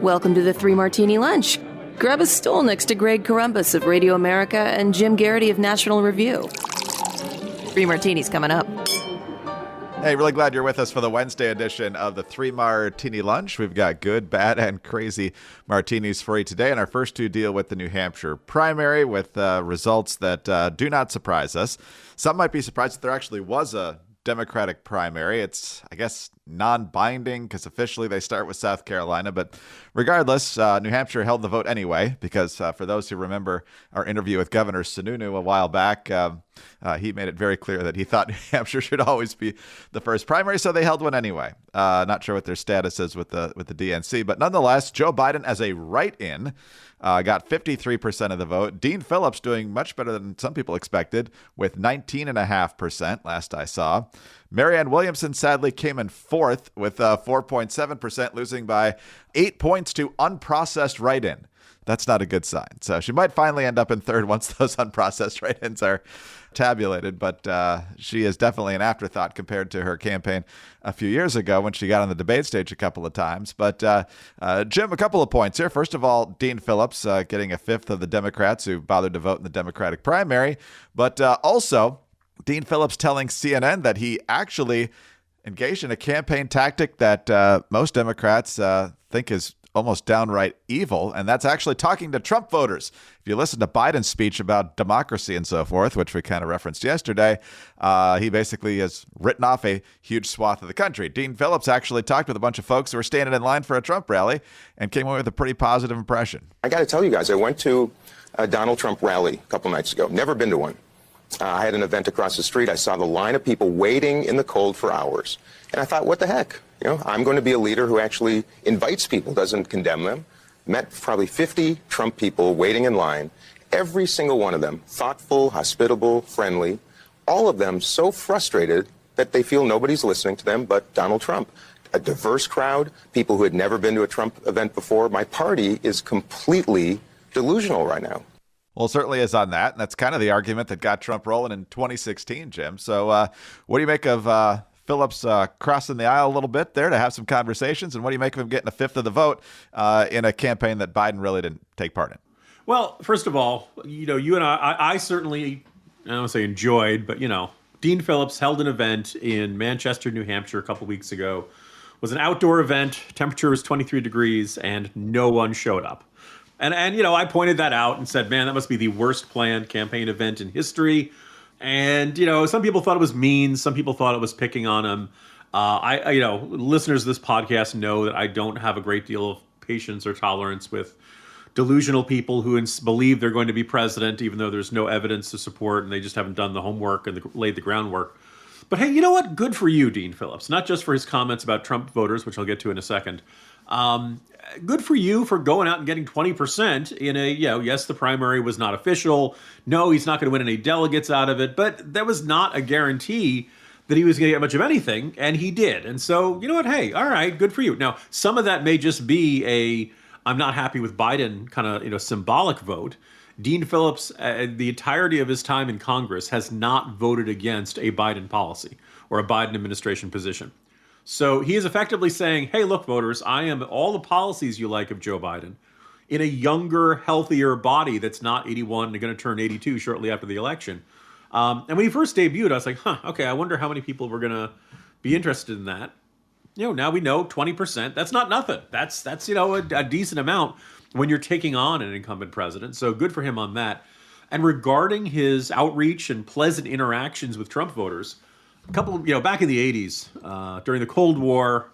Welcome to the Three Martini Lunch. Grab a stool next to Greg Columbus of Radio America and Jim Garrity of National Review. Three Martinis coming up. Hey, really glad you're with us for the Wednesday edition of the Three Martini Lunch. We've got good, bad, and crazy martinis for you today. And our first two deal with the New Hampshire primary with results that do not surprise us. Some might be surprised that there actually was a Democratic primary. It's, I guess, non-binding because officially they start with South Carolina. But regardless, New Hampshire held the vote anyway because for those who remember our interview with Governor Sununu a while back, he made it very clear that he thought New Hampshire should always be the first primary, so they held one anyway. Not sure what their status is with the DNC, but nonetheless, Joe Biden as a write-in got 53% of the vote. Dean Phillips doing much better than some people expected with 19.5% last I saw. Marianne Williamson sadly came in fourth with 4.7%, losing by 8 points to unprocessed write-in. That's not a good sign. So she might finally end up in third once those unprocessed write-ins are tabulated, but she is definitely an afterthought compared to her campaign a few years ago when she got on the debate stage a couple of times. But Jim, a couple of points here. First of all, Dean Phillips getting a fifth of the Democrats who bothered to vote in the Democratic primary, but also Dean Phillips telling CNN that he actually engaged in a campaign tactic that most Democrats think is almost downright evil, and that's actually talking to Trump voters. If you listen to Biden's speech about democracy and so forth, which we kind of referenced yesterday, he basically has written off a huge swath of the country. Dean Phillips actually talked with a bunch of folks who were standing in line for a Trump rally and came away with a pretty positive impression. I got to tell you guys, I went to a Donald Trump rally a couple nights ago. Never been to one. I had an event across the street. I saw the line of people waiting in the cold for hours. And I thought, what the heck? You know, I'm going to be a leader who actually invites people, doesn't condemn them. Met probably 50 Trump people waiting in line. Every single one of them, thoughtful, hospitable, friendly. All of them so frustrated that they feel nobody's listening to them but Donald Trump. A diverse crowd, people who had never been to a Trump event before. My party is completely delusional right now. Well, it certainly is on that, and that's kind of the argument that got Trump rolling in 2016, Jim. So what do you make of Phillips crossing the aisle a little bit there to have some conversations, and what do you make of him getting a fifth of the vote in a campaign that Biden really didn't take part in? Well, first of all, you know, you and I certainly, I don't want to say enjoyed, but, you know, Dean Phillips held an event in Manchester, New Hampshire a couple weeks ago. It was an outdoor event, temperature was 23 degrees, and no one showed up. And you know, I pointed that out and said, man, that must be the worst planned campaign event in history. And, you know, some people thought it was mean. Some people thought it was picking on him. You know, listeners of this podcast know that I don't have a great deal of patience or tolerance with delusional people who believe they're going to be president, even though there's no evidence to support and they just haven't done the homework and laid the groundwork. But hey, you know what? Good for you, Dean Phillips. Not just for his comments about Trump voters, which I'll get to in a second. Good for you for going out and getting 20% in a, you know, yes, the primary was not official. No, he's not going to win any delegates out of it. But that was not a guarantee that he was going to get much of anything. And he did. And so, you know what? Hey, all right, good for you. Now, some of that may just be a I'm not happy with Biden kind of, you know, symbolic vote. Dean Phillips, the entirety of his time in Congress, has not voted against a Biden policy or a Biden administration position. So he is effectively saying, hey, look, voters, I am all the policies you like of Joe Biden in a younger, healthier body that's not 81 and going to turn 82 shortly after the election. And when he first debuted, I was like, okay, I wonder how many people were going to be interested in that. You know, now we know 20%. That's not nothing. That's you know, a decent amount when you're taking on an incumbent president. So good for him on that. And regarding his outreach and pleasant interactions with Trump voters, a couple, you know, back in the 80s, during the Cold War,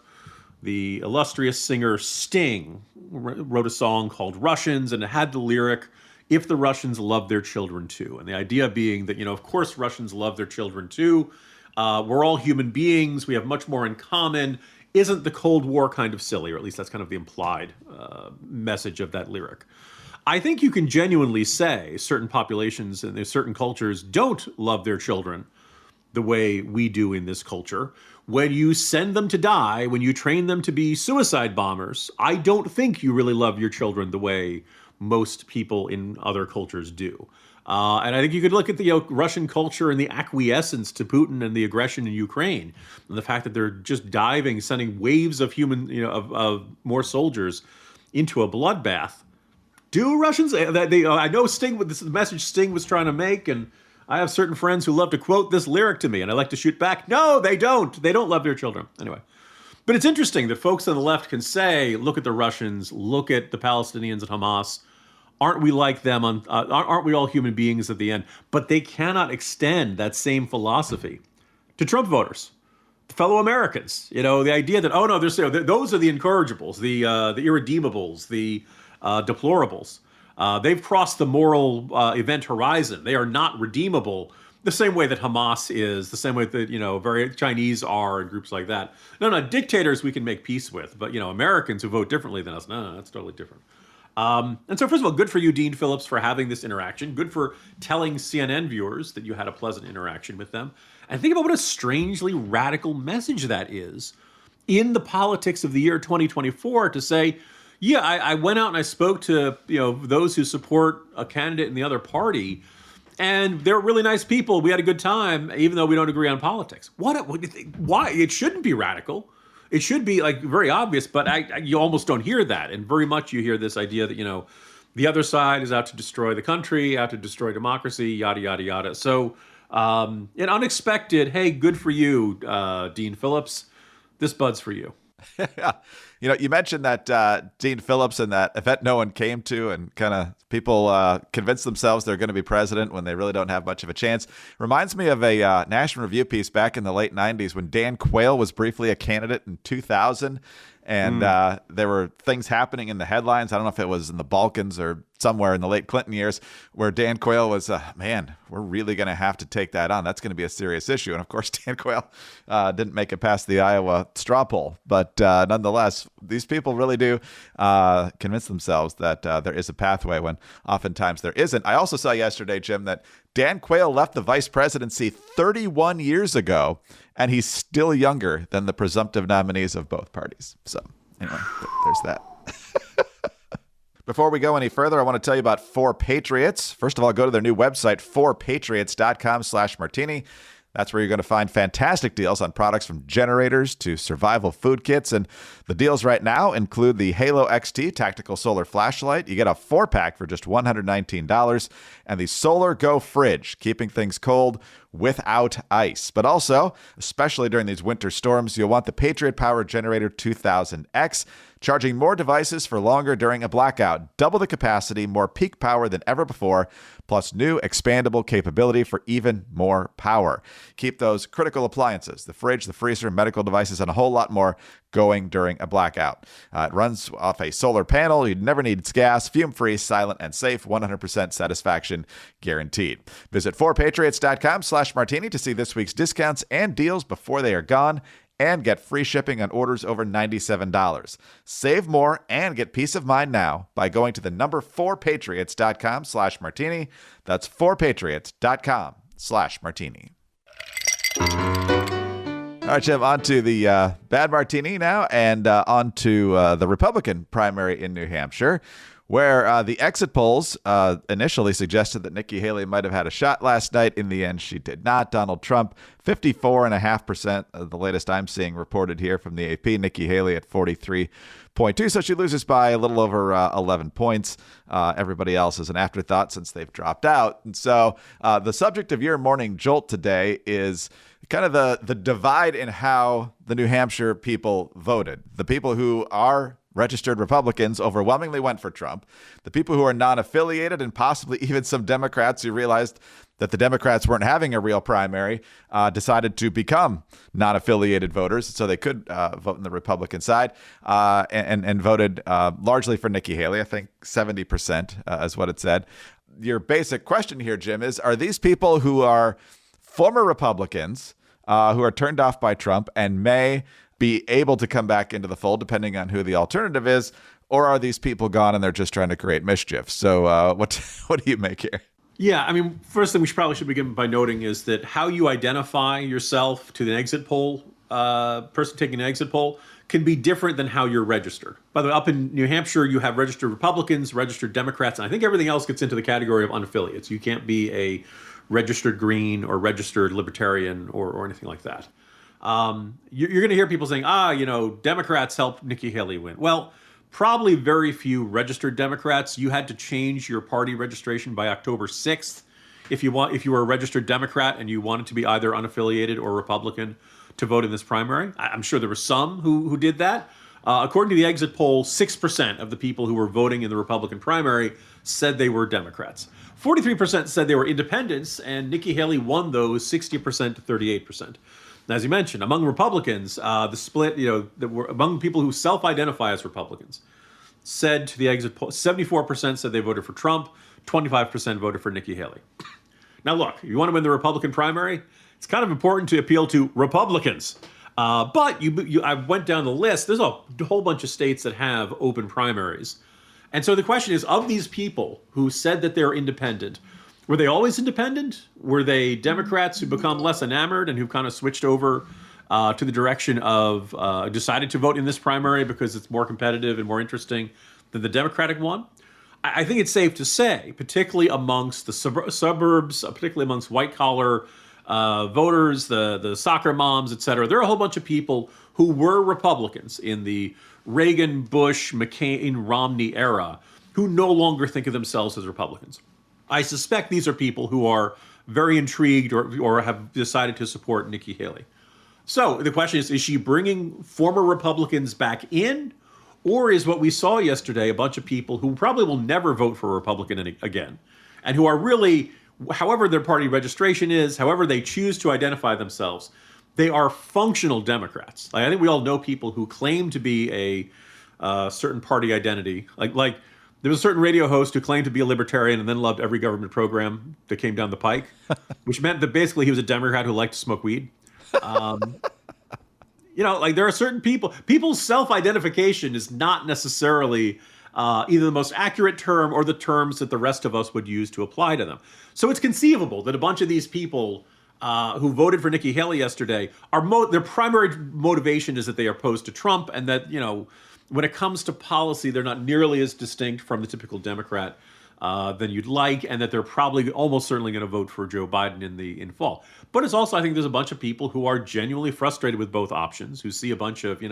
the illustrious singer Sting wrote a song called Russians, and it had the lyric, if the Russians love their children too. And the idea being that, you know, of course, Russians love their children too. We're all human beings. We have much more in common. Isn't the Cold War kind of silly? Or at least that's kind of the implied message of that lyric. I think you can genuinely say certain populations and certain cultures don't love their children the way we do in this culture. When you send them to die, when you train them to be suicide bombers, I don't think you really love your children the way most people in other cultures do. And I think you could look at the Russian culture and the acquiescence to Putin and the aggression in Ukraine, and the fact that they're just diving, sending waves of human, of more soldiers into a bloodbath. Do Russians? I know Sting. This is the message Sting was trying to make, and I have certain friends who love to quote this lyric to me, and I like to shoot back. No, they don't. They don't love their children. Anyway, but it's interesting that folks on the left can say, "Look at the Russians. Look at the Palestinians and Hamas. Aren't we like them? Aren't we all human beings at the end?" But they cannot extend that same philosophy to Trump voters, to fellow Americans. The idea that no, those are the incorrigibles, the irredeemables, the deplorables. They've crossed the moral event horizon. They are not redeemable the same way that Hamas is, the same way that, very Chinese are, and groups like that. No, dictators we can make peace with, but, Americans who vote differently than us, no, that's totally different. And so, first of all, good for you, Dean Phillips, for having this interaction. Good for telling CNN viewers that you had a pleasant interaction with them. And think about what a strangely radical message that is in the politics of the year 2024 to say, yeah, I went out and I spoke to those who support a candidate in the other party, and they're really nice people. We had a good time, even though we don't agree on politics. Why? It shouldn't be radical. It should be very obvious, but you almost don't hear that. And very much you hear this idea that, the other side is out to destroy the country, out to destroy democracy, yada, yada, yada. So an unexpected, hey, good for you, Dean Phillips. This bud's for you. Yeah. You mentioned that Dean Phillips and that event no one came to, and kind of people convince themselves they're going to be president when they really don't have much of a chance. Reminds me of a National Review piece back in the late 90s when Dan Quayle was briefly a candidate in 2000. And there were things happening in the headlines. I don't know if it was in the Balkans or somewhere in the late Clinton years where Dan Quayle was, man, we're really going to have to take that on. That's going to be a serious issue. And of course, Dan Quayle didn't make it past the Iowa straw poll. But nonetheless, these people really do convince themselves that there is a pathway when oftentimes there isn't. I also saw yesterday, Jim, that Dan Quayle left the vice presidency 31 years ago, and he's still younger than the presumptive nominees of both parties. So anyway, there's that. Before we go any further, I want to tell you about 4Patriots. First of all, go to their new website, 4patriots.com/martini. That's where you're going to find fantastic deals on products from generators to survival food kits. And the deals right now include the Halo XT tactical solar flashlight. You get a 4-pack for just $119. And the Solar Go fridge, keeping things cold without ice. But also, especially during these winter storms, you'll want the Patriot Power Generator 2000X, charging more devices for longer during a blackout. Double the capacity, more peak power than ever before, plus new expandable capability for even more power. Keep those critical appliances, the fridge, the freezer, medical devices, and a whole lot more going during a blackout. It runs off a solar panel. You never need gas, fume-free, silent, and safe. 100% satisfaction guaranteed. Visit 4patriots.com/martini to see this week's discounts and deals before they are gone, and get free shipping on orders over $97. Save more and get peace of mind now by going to the number 4patriots.com/martini. That's 4patriots.com/martini. All right, Jim, on to the bad martini now, and on to the Republican primary in New Hampshire, where the exit polls initially suggested that Nikki Haley might have had a shot last night. In the end, she did not. Donald Trump, 54.5%, the latest I'm seeing reported here from the AP. Nikki Haley at 43.2%, so she loses by a little over 11 points. Everybody else is an afterthought since they've dropped out. And so the subject of your morning jolt today is kind of the divide in how the New Hampshire people voted. The people who are registered Republicans overwhelmingly went for Trump. The people who are non-affiliated, and possibly even some Democrats who realized that the Democrats weren't having a real primary, decided to become non-affiliated voters so they could vote on the Republican side, and voted largely for Nikki Haley. I think 70% is what it said. Your basic question here, Jim, is, are these people who are former Republicans who are turned off by Trump and may be able to come back into the fold depending on who the alternative is, or are these people gone and they're just trying to create mischief? So what do you make here? Yeah, I mean, first thing we should begin by noting is that how you identify yourself to the exit poll, person taking an exit poll, can be different than how you're registered. By the way, up in New Hampshire, you have registered Republicans, registered Democrats, and I think everything else gets into the category of unaffiliates. You can't be a registered Green or registered Libertarian or anything like that. You're going to hear people saying, Democrats helped Nikki Haley win. Well, probably very few registered Democrats. You had to change your party registration by October 6th if you were a registered Democrat and you wanted to be either unaffiliated or Republican to vote in this primary. I'm sure there were some who did that. According to the exit poll, 6% of the people who were voting in the Republican primary said they were Democrats. 43% said they were independents, and Nikki Haley won those 60% to 38%. As you mentioned, among Republicans, the split, among people who self-identify as Republicans, said to the exit poll, 74% said they voted for Trump, 25% voted for Nikki Haley. Now, look, you want to win the Republican primary, it's kind of important to appeal to Republicans. But I went down the list. There's a whole bunch of states that have open primaries. And so the question is, of these people who said that they're independent, were they always independent? Were they Democrats who become less enamored and who kind of switched over to the direction of decided to vote in this primary because it's more competitive and more interesting than the Democratic one? I think it's safe to say, particularly amongst the suburbs, particularly amongst white-collar voters, the soccer moms, et cetera, there are a whole bunch of people who were Republicans in the Reagan, Bush, McCain, Romney era who no longer think of themselves as Republicans. I suspect these are people who are very intrigued or have decided to support Nikki Haley. So the question is she bringing former Republicans back in? Or is what we saw yesterday a bunch of people who probably will never vote for a Republican again, and who are really, however their party registration is, however they choose to identify themselves, they are functional Democrats. Like, I think we all know people who claim to be a certain party identity. Like there was a certain radio host who claimed to be a libertarian and then loved every government program that came down the pike, which meant that basically he was a Democrat who liked to smoke weed. There are certain people's self-identification is not necessarily either the most accurate term or the terms that the rest of us would use to apply to them. So it's conceivable that a bunch of these people who voted for Nikki Haley yesterday their primary motivation is that they are opposed to Trump, and that, when it comes to policy, they're not nearly as distinct from the typical Democrat than you'd like, and that they're probably almost certainly going to vote for Joe Biden in fall. But it's also, I think there's a bunch of people who are genuinely frustrated with both options, who see a bunch of,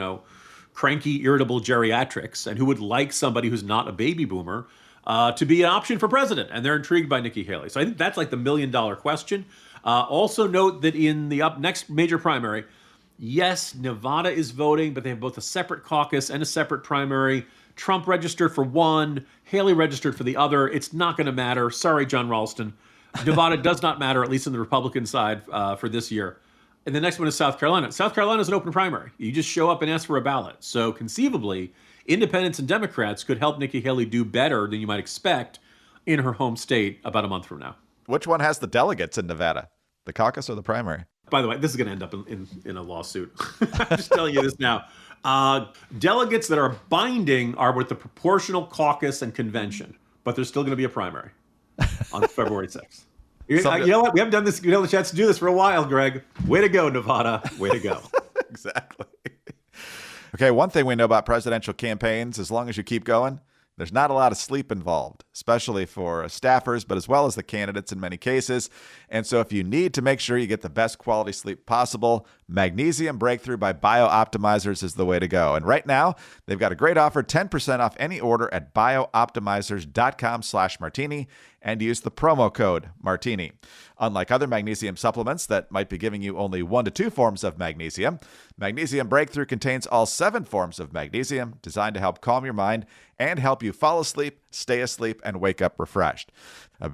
cranky, irritable geriatrics, and who would like somebody who's not a baby boomer to be an option for president, and they're intrigued by Nikki Haley. So I think that's like the million-dollar question. Also note that in the next major primary, yes, Nevada is voting, but they have both a separate caucus and a separate primary. Trump registered for one, Haley registered for the other. It's not going to matter. Sorry, John Ralston. Nevada does not matter, at least on the Republican side, for this year. And the next one is South Carolina. South Carolina is an open primary. You just show up and ask for a ballot. So conceivably, independents and Democrats could help Nikki Haley do better than you might expect in her home state about a month from now. Which one has the delegates in Nevada? The caucus or the primary? By the way, this is going to end up in a lawsuit. I'm just telling you this now. Delegates that are binding are with the proportional caucus and convention, but there's still going to be a primary on February 6th. You know what? We haven't done this. We haven't had a chance to do this for a while, Greg. Way to go, Nevada. Way to go. Exactly. Okay, one thing we know about presidential campaigns, as long as you keep going, there's not a lot of sleep involved, especially for staffers, but as well as the candidates in many cases. And so if you need to make sure you get the best quality sleep possible, Magnesium Breakthrough by Bioptimizers is the way to go. And right now, they've got a great offer, 10% off any order at bioptimizers.com/martini, and use the promo code Martini. Unlike other magnesium supplements that might be giving you only 1 to 2 forms of magnesium, Magnesium Breakthrough contains all 7 forms of magnesium designed to help calm your mind and help you fall asleep, stay asleep, and wake up refreshed.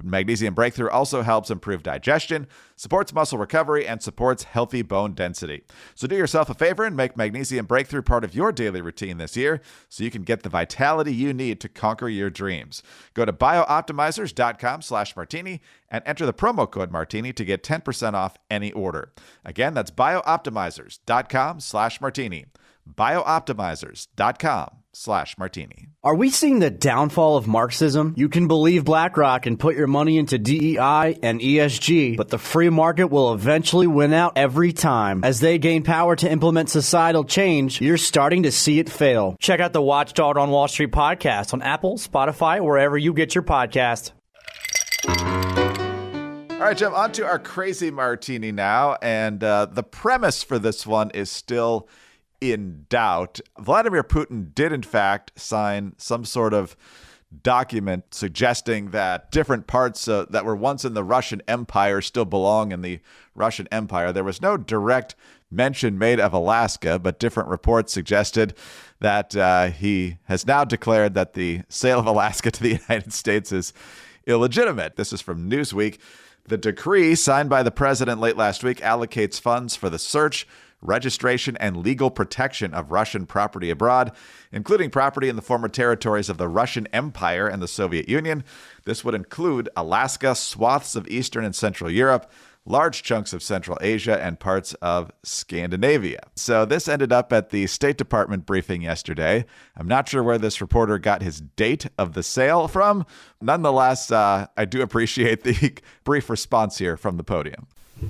Magnesium Breakthrough also helps improve digestion, supports muscle recovery, and supports healthy bone density. So do yourself a favor and make Magnesium Breakthrough part of your daily routine this year so you can get the vitality you need to conquer your dreams. Go to bioptimizers.com/martini and enter the promo code Martini to get 10% off any order. Again, that's bioptimizers.com/martini. bioptimizers.com/martini. Are we seeing the downfall of Marxism? You can believe BlackRock and put your money into DEI and ESG, but the free market will eventually win out every time. As they gain power to implement societal change, you're starting to see it fail. Check out the Watchdog on Wall Street podcast on Apple, Spotify, wherever you get your podcast. All right, Jim, on to our crazy martini now. And the premise for this one is still in doubt. Vladimir Putin did, in fact, sign some sort of document suggesting that different parts that were once in the Russian Empire still belong in the Russian Empire. There was no direct mention made of Alaska, but different reports suggested that he has now declared that the sale of Alaska to the United States is illegitimate. This is from Newsweek. The decree signed by the president late last week allocates funds for the search, registration, and legal protection of Russian property abroad, including property in the former territories of the Russian Empire and the Soviet Union. This would include Alaska, swaths of Eastern and Central Europe, large chunks of Central Asia, and parts of Scandinavia. So this ended up at the State Department briefing yesterday. I'm not sure where this reporter got his date of the sale from. Nonetheless, I do appreciate the brief response here from the podium.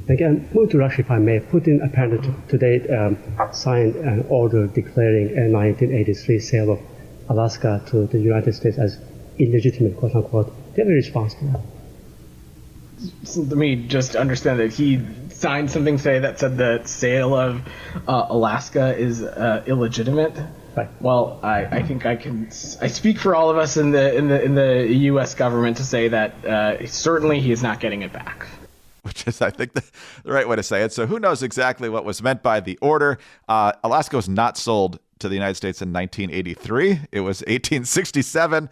Again, move to Russia, if I may. Putin apparently today signed an order declaring a 1983 sale of Alaska to the United States as illegitimate, quote unquote. Do you have a response to that? So let me just understand that he signed something today that said the sale of Alaska is illegitimate. Right. Well, I think I speak for all of us in the U.S. government to say that certainly he is not getting it back. Which is, I think, the right way to say it. So who knows exactly what was meant by the order? Alaska was not sold to the United States in 1983. It was 1867.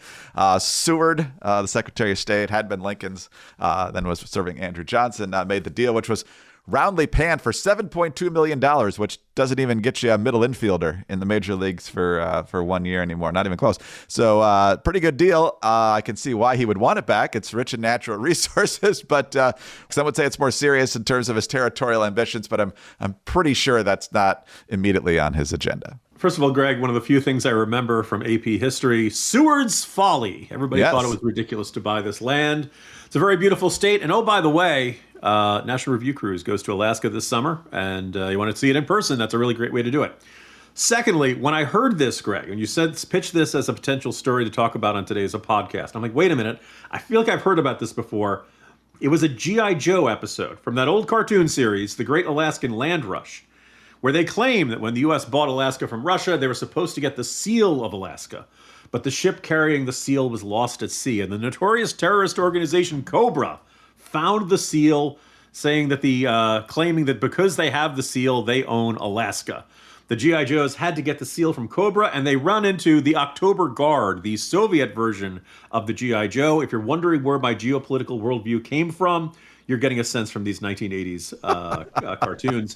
Seward, the Secretary of State, had been Lincoln's, then was serving Andrew Johnson, made the deal, which was roundly panned for $7.2 million, which doesn't even get you a middle infielder in the major leagues for 1 year anymore. Not even close. So pretty good deal. I can see why he would want it back. It's rich in natural resources, but some would say it's more serious in terms of his territorial ambitions, but I'm pretty sure that's not immediately on his agenda. First of all, Greg, one of the few things I remember from AP history, Seward's Folly. Everybody thought it was ridiculous to buy this land. It's a very beautiful state. And oh, by the way, National Review Cruise goes to Alaska this summer, and you want to see it in person, that's a really great way to do it. Secondly, when I heard this, Greg, and you said pitch this as a potential story to talk about on today's podcast, I'm like, wait a minute, I feel like I've heard about this before. It was a G.I. Joe episode from that old cartoon series, The Great Alaskan Land Rush, where they claim that when the U.S. bought Alaska from Russia, they were supposed to get the seal of Alaska. But the ship carrying the seal was lost at sea, and the notorious terrorist organization Cobra found the seal, saying that claiming that because they have the seal, they own Alaska. The G.I. Joes had to get the seal from Cobra, and they run into the October Guard, the Soviet version of the G.I. Joe. If you're wondering where my geopolitical worldview came from, you're getting a sense from these 1980s cartoons.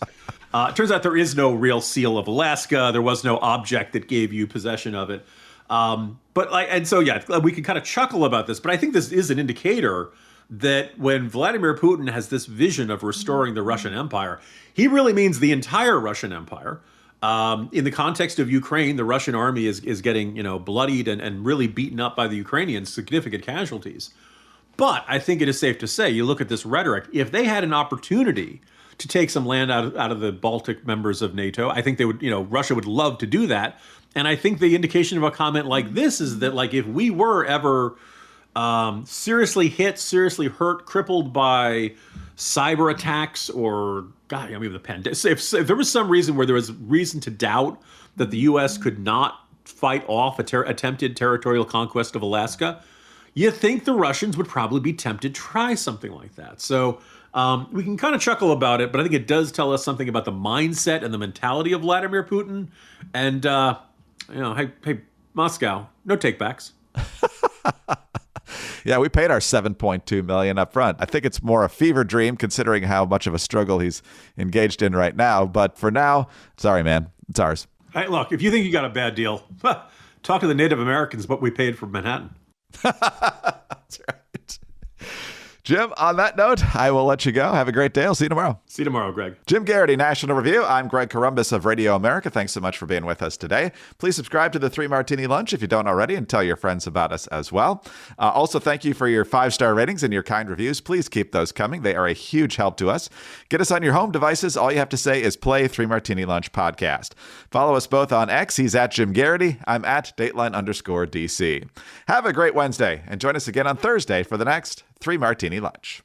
It turns out there is no real seal of Alaska. There was no object that gave you possession of it. We can kind of chuckle about this, but I think this is an indicator that when Vladimir Putin has this vision of restoring the Russian Empire, he really means the entire Russian Empire. In the context of Ukraine, the Russian army is getting bloodied and really beaten up by the Ukrainians, significant casualties. But I think it is safe to say, you look at this rhetoric, if they had an opportunity to take some land out of the Baltic members of NATO, I think they would, Russia would love to do that. And I think the indication of a comment like this is that, like, if we were ever seriously hit, seriously hurt, crippled by cyber attacks or, the pandemic, if there was some reason where there was reason to doubt that the U.S. could not fight off attempted territorial conquest of Alaska, you think the Russians would probably be tempted to try something like that. So we can kind of chuckle about it, but I think it does tell us something about the mindset and the mentality of Vladimir Putin. And, hey, Moscow, no takebacks. Yeah, we paid our $7.2 million up front. I think it's more a fever dream considering how much of a struggle he's engaged in right now. But for now, sorry, man, it's ours. Hey, look, if you think you got a bad deal, talk to the Native Americans what we paid for Manhattan. That's right. Jim, on that note, I will let you go. Have a great day. I'll see you tomorrow. See you tomorrow, Greg. Jim Garrity, National Review. I'm Greg Corombos of Radio America. Thanks so much for being with us today. Please subscribe to the 3 Martini Lunch if you don't already, and tell your friends about us as well. Also, thank you for your 5-star ratings and your kind reviews. Please keep those coming. They are a huge help to us. Get us on your home devices. All you have to say is play 3 Martini Lunch podcast. Follow us both on X. He's at Jim Garrity. I'm at Dateline_DC. Have a great Wednesday, and join us again on Thursday for the next 3 Martini Lunch.